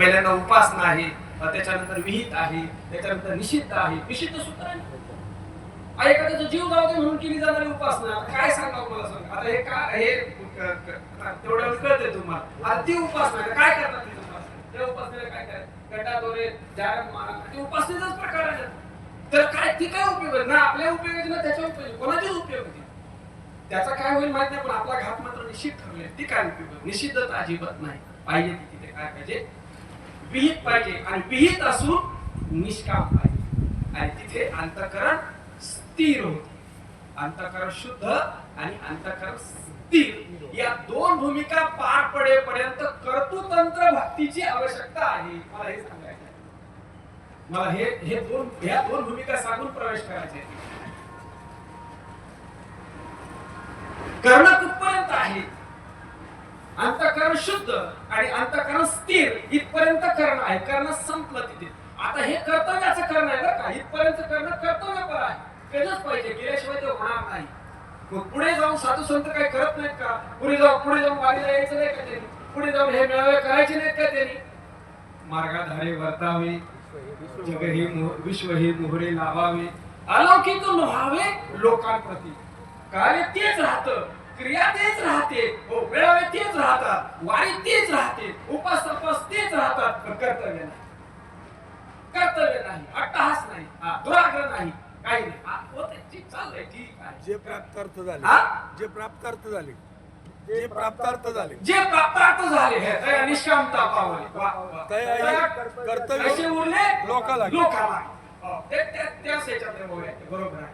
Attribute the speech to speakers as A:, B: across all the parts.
A: पहिल्यांदा उपासना आहे, त्याच्यानंतर विहित आहे, त्याच्यानंतर निषिद्ध आहे. निषिद्ध सूत्र आहे. एखाद्याचा जीव जाऊ दे म्हणून केली जाणारी उपासना काय सांगावं मला सांग. आता हे काय हे तेवढ्या कळतंय तुम्हाला. आता ती उपासना काय करतात ती उपासना? त्या उपासनेला काय करायचं? गटादोरे जारण माना ते उपासनेचाच प्रकार आहे. तर काय ती काय उपयोग आहे ना? आपल्या उपयोगाची ना त्याच्या उपयोग कोणाचीच उपयोग होती. त्याचा काय होईल माहित नाही, पण आपला घात मात्र निश्चित ठरले. ती काय उपयोग? निषिद्धता अजिबात नाही पाहिजे. तिथे काय पाहिजे? विहित पाहिजे, आणि विहित असून निष्काम पाहिजे, आणि तिथे अंतःकरण स्थिर होते. अंतःकरण शुद्ध आणि अंतःकरण स्थिर या दोन भूमिका पार पडेपर्यंत कर्तृतंत्र भक्तीची आवश्यकता आहे. मला हे सांगायचं, मला ह्या दोन भूमिका सांगून प्रवेश करायचे. कर्ण कुठपर्यंत आहे? अंतःकरण शुद्ध आणि अंतःकरण स्थिर इथपर्यंत कर्ण आहे. कर्ण संपलं तिथे. आता हे कर्तव्याचं कर्ण आहे बरं का. इथपर्यंत कर्ण कर्तव्यपर आहे, केलंच पाहिजे, केल्याशिवाय ते होणार नाही. पुढे जाऊन साधू संत काही करत नाहीत का? पुढे जाऊन वारीला यायचं नाही का त्यांनी? पुढे जाऊन हे मेळावे करायचे नाहीत का त्यांनी? मार्गाधारे वर्तावे, जग हे विश्व हे मोहरे लावावे, अलौकिक व्हावे लोकांप्रती. कार्य तेच राहतं, क्रिया तेच राहते, मेळावे तेच राहतात, वारी तेच राहते, उपास तपास तेच राहतात, पण कर्तव्य नाही. कर्तव्य नाही, अट्टहास नाही, दुराग्रह नाही, काही नाही. होते चाललंय ठीक आहे.
B: जे प्राप्तार्थ झाले, जे प्राप्तार्थ झाले,
A: जे प्राप्तार्थ झाले हे निष्कामता पावले.
B: कर्तव्य
A: कसे उरले
B: लोकाला
A: त्याच याच्यात बरोबर आहे.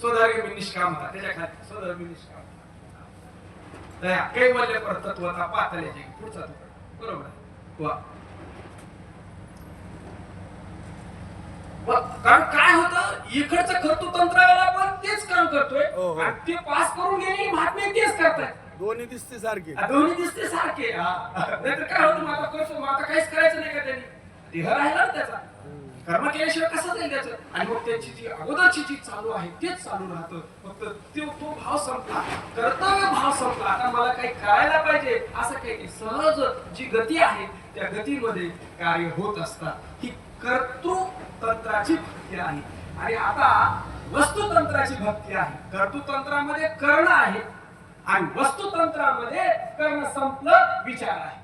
A: स्वधर्मी निष्कामता, त्याच्या खाली स्वधर्मी निष्कामता, कैवल्य परतत्वता पातळ्याचे पुढचा बरोबर आहे. वा कारण काय होतं, इकडचं कर्तृतंत्राला पण तेच काम करतोय, आणि ते पास करून गेलेली महात्मे तेच करतायत.
B: दोन्ही दिसते सारखे,
A: दोन्ही दिसते सारखे. नाहीतर काय होतं, माझा करतो, माझा काहीच करायचं नाही का त्यांनी? देह राहिला त्याचा, कर्म केल्याशिवाय कसं जाईल त्याचं? आणि मग त्यांची जी अगोदरची जी चालू आहे तेच चालू राहतं. फक्त तो भाव संपला, कर्तव्य भाव संपला, आता मला काही करायला पाहिजे असं काही नाही. सहज जी गती आहे त्या गतीमध्ये कार्य होत असतात. ही कर्तृतंत्राची भक्ती आहे. आणि आता वस्तुतंत्राची भक्ती आहे. कर्तृतंत्रामध्ये कर्ण आहे आणि वस्तुतंत्रामध्ये कर्ण संपलं, विचार आहे.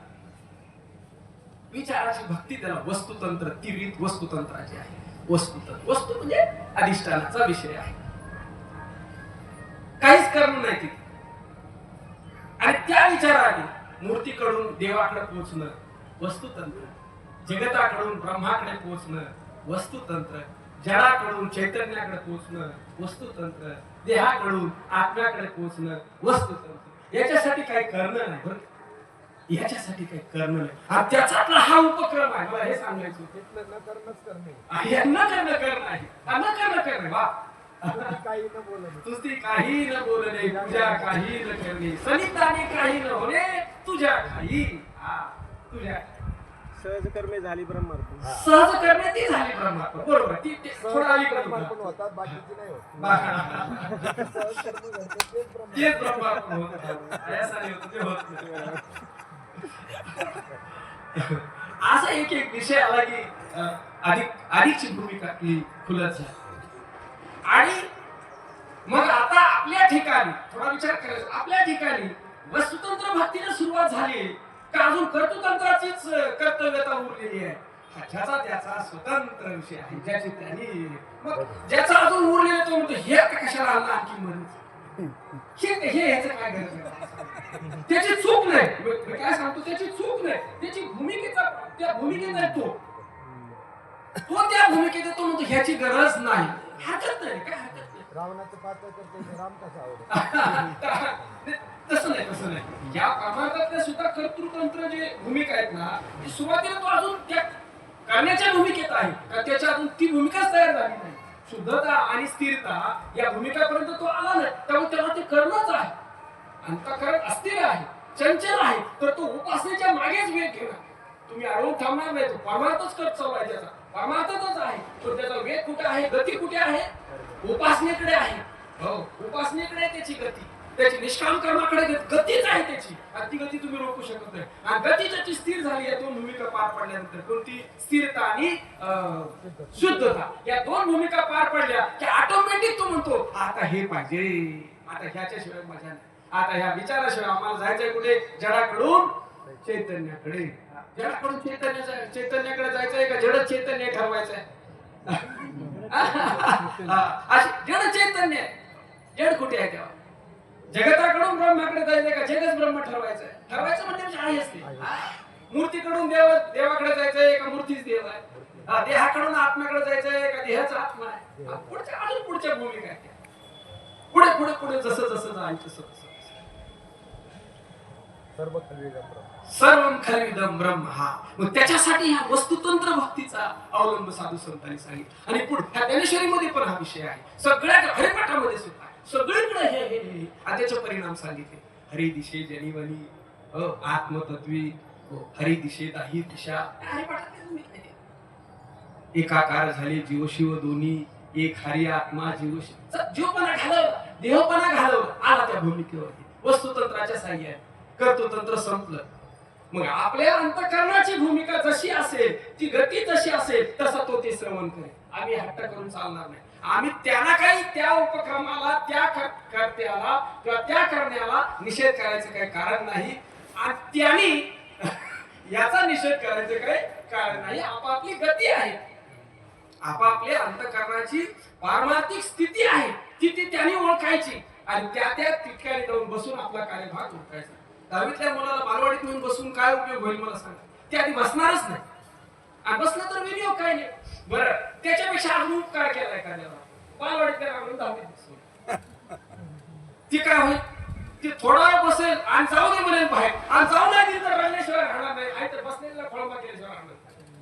A: विचाराची भक्ती त्याला वस्तुतंत्र, तीव्रित वस्तुतंत्राची आहे. वस्तुतंत्र, वस्तू म्हणजे अधिष्ठानाचा विषय आहे, काहीच करणं नाही तिथे. आणि त्या विचाराने मूर्तीकडून देवाकडे पोहोचणं वस्तुतंत्र, जगताकडून ब्रह्माकडे पोहोचणं वस्तुतंत्र, जडाकडून चैतन्याकडे पोहोचणं वस्तुतंत्र, देहाकडून आत्म्याकडे पोहोचणं वस्तुतंत्र. याच्यासाठी काही करणं नाही बरं, याच्यासाठी काही करणं नाही. त्याच्यातला हा उपक्रम आहे. मला हे सांगायचं
B: न करणंच करणे,
A: न करणं करणं आहे, न करणं करणे. वा
B: काही न बोलणे,
A: तुझी काही न बोलणे, तुझ्या काही न करणे, सनिधानी काही न होणे, तुझ्या काही तुझ्या
B: सहज कर्मे झाली ब्रह्मार्पण.
A: सहज करणे ती झाली ब्रह्मार्पण. बरोबर, ती थोडा
B: ब्रह्मार्पण होतात, बाकीची नाही होत.
A: तेच ब्रह्मार्पण होतं. ते होत असा एक विषय आला की अधिकची भूमिका खुलत झाली. आणि मग आता आपल्या ठिकाणी थोडा विचार करायचा. आपल्या ठिकाणी वस्तुतंत्र भक्तीला सुरुवात झाली का अजून कर्तृतंत्राचीच कर्तव्यता उरलेली आहे? ज्याचा त्याचा स्वतंत्र विषय आहे, ज्याची त्यांनी. मग ज्याचा अजून उरलेला तो म्हणतो हे आता कशाला आणला आणखी म्हणून, हे ह्याचं काय गरज नाही. त्याची चूक नाही, मी काय सांगतो, त्याची चूक नाही, त्याची भूमिकेचा, त्या भूमिकेत आहे तो त्या भूमिकेत तो म्हणतो ह्याची गरज नाही. हरकत नाही, काय हरकत नाही.
B: रावणाचं पात्र करते, राम कसा आवडत?
A: तसं नाही. या परमार्थातल्या सुद्धा कर्तृतंत्र जे भूमिका आहेत ना, ती सुरुवातीला तो अजून त्या करण्याच्या भूमिकेत आहे का त्याच्या अजून ती भूमिकाच तयार झाली नाही. शुद्धता आणि स्थिरता या भूमिकापर्यंत तो आला नाही, त्यामुळे त्याला ते करणंच आहे. अंतःकरण अस्थिर आहे, चंचल आहे, तर तो उपासनेच्या मागेच वेग घेणार. तुम्ही अडवून थांबणार नाही. तो परमार्थच करत चाललाय, त्याचा परमार्थच आहे. तो त्याचा वेग कुठे आहे, गती कुठे आहे? उपासनेकडे आहे. हो, उपासनेकडे त्याची गती. त्याची निष्काम कर्माकडे गतीच आहे त्याची, आणि ती गती तुम्ही रोखू शकत नाही. आणि गती ज्याची स्थिर झाली या दोन भूमिका पार पडल्यानंतर, कोणती? स्थिरता आणि शुद्धता. या दोन भूमिका पार पडल्या की ऑटोमॅटिक तो म्हणतो आता हे पाहिजे, आता ह्याच्याशिवाय मजा नाही, आता ह्या विचाराशिवाय आम्हाला जायचंय कुठे? जडाकडून चैतन्याकडे. जडाकडून चैतन्याकडे जायचंय का जड चैतन्य ठरवायचंय? जड चैतन्य, जड कुठे आहे तेव्हा? जगताकडून ब्रह्माकडे जायचंय का जगच ब्रह्म ठरवायचंय? ठरवायचं म्हणजे आई असते. मूर्तीकडून देवाकडे जायचंय का मूर्तीच देव आहे? देहाकडून आत्म्याकडे जायचंय का देहाचा आत्मा आहे? पुढच्या अजून पुढच्या भूमिका आहेत. पुढे पुढे पुढे जसं जसं जाईल तसं तसं सर्वं खल्विदं ब्रह्म. हा मग त्याच्यासाठी ह्या वस्तुतंत्र भक्तीचा अवलंब साधू संतांनी सांगितलं. आणि पुढे ज्ञानेश्वरी मध्ये पण हा विषय आहे, सगळ्या हरिपाठामध्ये सुद्धा सगळीकडे हे हे हे आणि त्याचे परिणाम सांगितले. हरी दिशे जनिवनी आत्मतत्वी हरी दिशेत ही दिशा. एकाकार झाले जीव शिव दोन्ही, एक हरी आत्मा जीव शिव. जीवपणा घालवला, देहपणा घालवला, आला त्या भूमिकेवरती वस्तुतंत्राच्या साह्याने. कर्तृतंत्र संपलं. मग आपल्या अंतःकरणाची भूमिका जशी असेल, ती गती जशी असेल, तसा तो ते श्रवण करेल. आम्ही हट्ट करून चालणार नाही. आम्ही त्यांना काही त्या उपक्रमाला, त्या कर्त्याला किंवा त्या करण्याला निषेध करायचं काही कारण नाही, आणि त्यांनी याचा निषेध करायचं काही कारण नाही. आपापली गती आहे, आपापल्या अंतःकरणाची पारमार्थिक स्थिती आहे, ती त्यांनी ओळखायची आणि त्या त्या ठिकाणी जाऊन बसून आपला कार्यभाग ओळखायचा. दहावीतल्या मुलाला बालवाडीत नेऊन बसून काय उपयोग होईल मला सांगा? ते आधी बसणारच नाही, आणि बसलं तर विनियोग काय नाही. बरं, त्याच्यापेक्षा अजून काय केलाय एखाद्याला? बालवाडीत त्याला आणून दहावीत बसवलं, ती काय होईल? ती थोडा वेळ बसेल आणि जाऊ दे म्हणेल बाहेर, आणि जाऊ नाही दिली तर राहिल्याशिवाय राहणार नाही, आहे तर बसलेला खोळंबा केल्याशिवाय राहणार.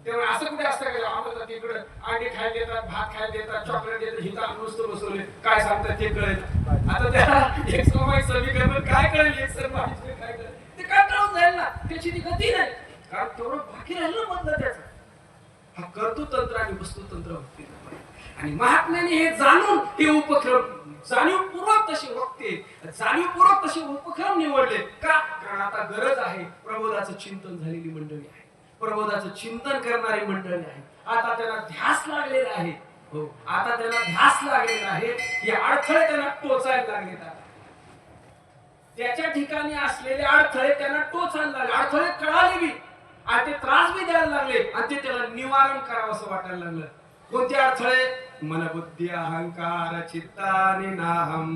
A: तेव्हा असं कुठे असतं का? आम्हाला तिकडे अंडी खायला देतात, भात खायला देतात, चॉकलेट देतात, हिता नुसतं बसवले, काय सांगतात ते कळेल. आता त्या एक सामायिक समीकरण काय कळेल, एक सामायिक काय कळेल, ते कंटाळून जाईल ना. त्याची ती गती नाही, कारण तेवढं बाकी राहिलं बंद त्याचं. हा कर्तृतंत्र आणि वस्तुतंत्र भक्ती. आणि महात्म्याने हे जाणून हे उपक्रम जाणीवपूर्वक तसे वक्ते, जाणीवपूर्वक तसे उपक्रम निवडले का? कारण आता गरज आहे. प्रबोधाचं चिंतन झालेली मंडळी आहे, प्रबोधाचं चिंतन करणारी मंडळी आहे. आता त्यांना ध्यास लागलेला आहे. हो, आता त्यांना ध्यास लागलेला आहे. हे अडथळे त्यांना टोचायला लागले. त्याच्या ठिकाणी असलेले अडथळे त्यांना टोचायला लागले. अडथळे कळाले बी आणि ते त्रास बी द्यायला लागले, आणि ते त्याला निवारण करावं असं वाटायला लागलं. कोणते अडथळे? मन बुद्धी अहंकार चित्तानि नाहम,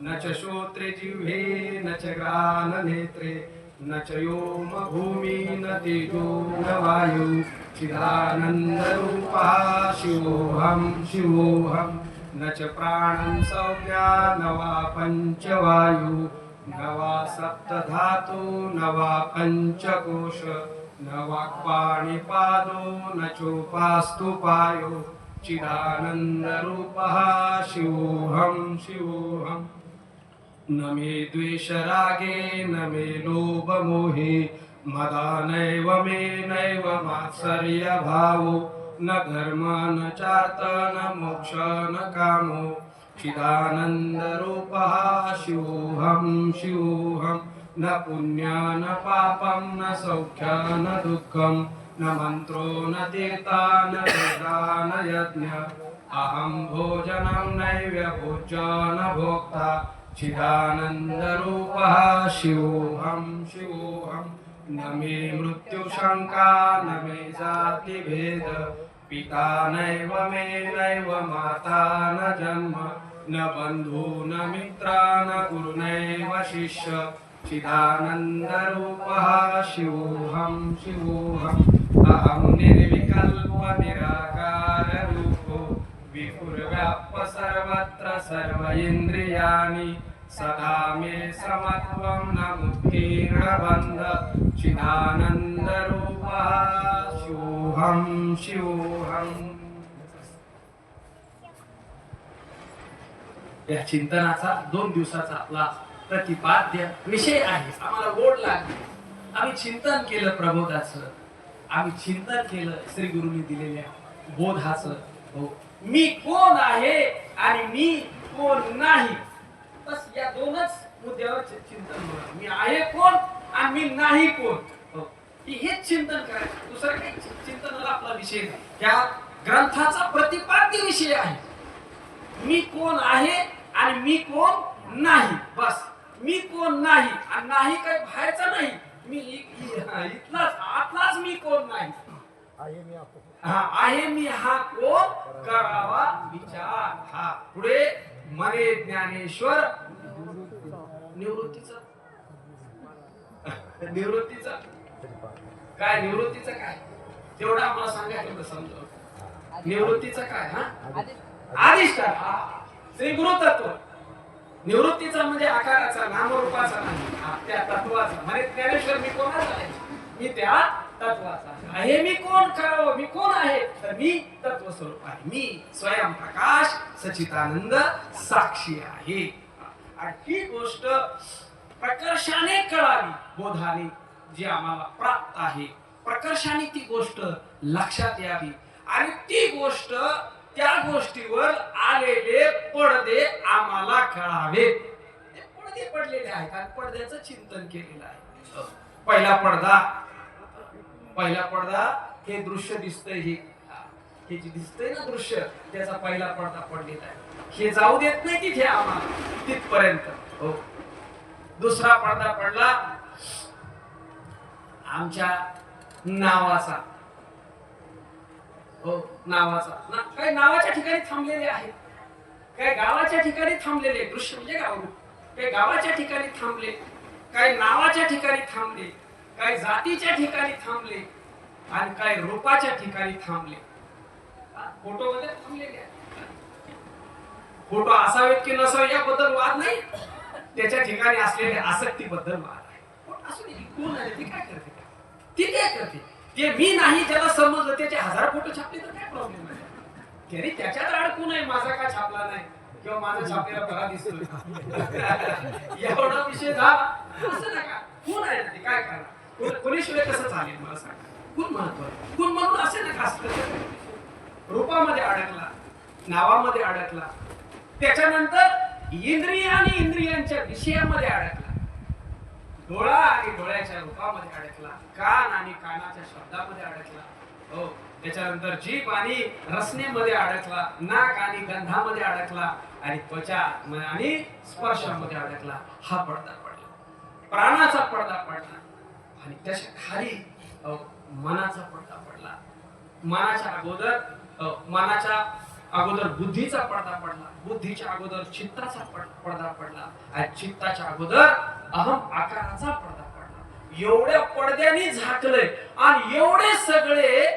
A: न च श्रोत्रे जिह्वे न च घ्राण नेत्रे, न च योम भूमी न तेजो न वायु, चिदानंद रूपः शिवोऽहं शिवोऽहं, न च प्राणं संज्ञा न वा पंचवायु, न वा सप्तधातु न वा पंचकोश, न वाक्पाणिपादो न चोपास्तु पायो, चिदानंद रूपः शिवोऽहं शिवोऽहं. न मे द्वेष रागे न मे लोभ मोहे, मदानैव मे नैव मात्सर्य भावो, न धर्म न चार्थ न मोक्ष न कामो, चिदानंद रूपः शिवोऽहं शिवोऽहं. न पुण्य न पापं न सौख्य न दुःखं, न मंत्रो न तीर्था न वेदा न यज्ञ, अहं भोजनं नैव भोज्य न भोक्ता, चिदानंद रूपः शिवोऽहं शिवोऽहं. न मे मृत्यु शंका न मे जाति भेद, पिता नैव मे नैव माता न जन्म, न बंधु न मित्र न गुरु नैव शिष्य, चिदानंद रूपः शिवोऽहं शिवोऽहं. अहं निर्विकल्प निराकार रूपो, विपुर्व्याप्य सर्वत्र सर्व इंद्रियाणि, सदा मे समत्वं न मुक्तिर्न बन्ध, चिदानंद रूपः शिवोऽहं शिवोऽहं. या चिंतनाचा 2 दिवसाचा आपला प्रतिपाद्य विषय आहे. आम्हाला गोड लागले. आम्ही चिंतन केलं प्रबोधाचं, आम्ही चिंतन केलं श्री गुरुंनी दिलेल्या बोधाचं. हो, मी कोण आहे आणि मी कोण नाही, बस या 2च मुद्द्यावर चिंतन बघा. मी आहे कोण आणि मी नाही कोण, हो. हेच चिंतन करायचं. दुसरं काही चिंतनाला आपला विषय नाही. त्या ग्रंथाचा प्रतिपाद्य विषय आहे. मी कोण आहे आणि मी कोण नाही. बस मी कोण नाही आणि नाही काय बाहेरचा नाही. मी इथलाच आतलाच मी कोण नाही.
B: आहे मी आपण.
A: हा आहे मी हा कोण करावा विचार. हा पुढे मरे ज्ञानेश्वर निवृत्तीचा काय निवृत्तीचं काय तेवढं आम्हाला सांगा, तेवढं समजावं. निवृत्तीचं काय? हा अधिष्ठान. हा श्री गुरु तत्व. निवृत्तीचा म्हणजे आकाराचा, नामरूपाचा नाही, त्या तत्वाचा. म्हणजे ज्ञानेश्वर मी कोणाचा आहे? मी त्या तत्वाचा आहे. मी कोण करावं? मी कोण आहे? तर मी तत्व स्वरूप आहे. मी स्वयं प्रकाश सच्चिदानंद साक्षी आहे. आणि ही गोष्ट प्रकर्षाने कळावी, बोधाने जी आम्हाला प्राप्त आहे, प्रकर्षाने ती गोष्ट लक्षात यावी आणि ती गोष्ट त्या गोष्टीवर आलेले पडदे आम्हाला कळावे. पडदे पडलेले आहेत आणि पडद्याचं चिंतन केलेलं आहे. पहिला पडदा हे दृश्य दिसतंय, हे जे दिसतंय ना दृश्य, त्याचा पहिला पडदा पडलेला आहे. हे जाऊ देत नाही तिथे आम्हाला तिथपर्यंत, हो. दुसरा पडदा पडला आमच्या नावाचा, हो. नावाचा काही नावाच्या ठिकाणी थांबलेले आहे, काही गावाच्या ठिकाणी थांबलेले. दृश्य म्हणजे गाव. काही गावाच्या ठिकाणी थांबले, काही नावाच्या ठिकाणी थांबले, काही जातीच्या ठिकाणी थांबले आणि काही रूपाच्या ठिकाणी थांबले. फोटो मध्ये थांबलेले आहे. फोटो असावेत की नसावे याबद्दल वाद नाही, त्याच्या ठिकाणी असलेल्या आसक्तीबद्दल वाद आहे. फोटो असू दे, कोण आहे, ती काय करते, ती काय करते, ते मी नाही ज्याला समजलं त्याचे 1000 फोटो छापले तर काय प्रॉब्लेम आहे. तरी त्याच्यात अडकून आहे, माझा का छापला नाही किंवा माझा छापलेला बरा दिसतोय एवढा विषय झाला. असं नका. कोण आहे ना ते काय करणार, कोणीशिवाय कसं चालेल मला सांगा. कोण महत्व, कोण म्हणून असे नका. असतं रूपामध्ये अडकला, नावामध्ये अडकला, त्याच्यानंतर इंद्रिय आणि इंद्रियांच्या विषयामध्ये अडकला, डोळा आणि डोळ्याच्या रूपामध्ये अडकला, कान आणि कानाच्या शब्दामध्ये अडकला, हो. त्याच्यानंतर जीभ आणि रसनेमध्ये अडकला, नाक आणि गंधामध्ये अडकला आणि त्वचा आणि स्पर्शामध्ये अडकला. हा पडदा पडला, प्राणाचा पडदा पडला आणि त्याच्या खाली मनाचा पडदा पडला. मनाच्या अगोदर बुद्धीचा पडदा पडला, बुद्धीच्या अगोदर चित्ताचा पडदा पडला आणि चित्ताच्या अगोदर अहम आकाराचा पडदा पडला. एवढ्या पडद्याने झाकलंय आणि एवढे सगळे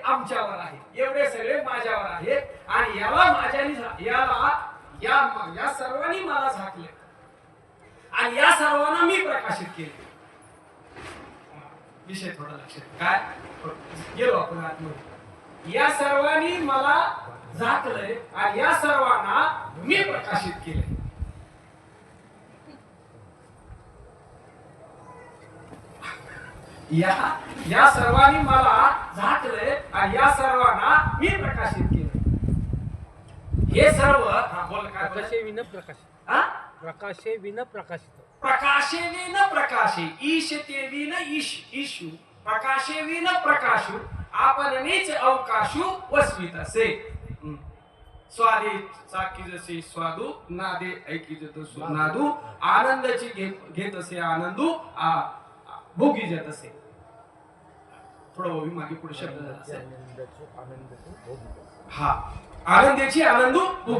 A: आमच्यावर आहे, एवढे सगळे माझ्यावर आहेत आणि या सर्वांनी मला झाकले आणि या सर्वांना मी प्रकाशित केले. विषय थोडा लक्षात काय गेलो आपण आतमध्ये. या सर्वांनी मला झाकलंय आणि या सर्वांना मी प्रकाशित केले. या सर्वांनी मला झाकलंय आणि या सर्वांना मी प्रकाशित केले. हे सर्व बोल काय
B: प्रकाशे विन प्रकाशित. प्रकाशे विन प्रकाशित.
A: प्रकाशे विन प्रकाशे, ईश ते विन ईशू, प्रकाशे विन प्रकाशू, आपण नीच अवकाशू वसवित असे. स्वादे चाकी जसे स्वादू, नादे ऐकी जसे नादू, आनंदाची घेत असे आनंदू, भोगी जात असे. थोडं मागे पुढे शब्द झाला. हा आनंदाची आनंदू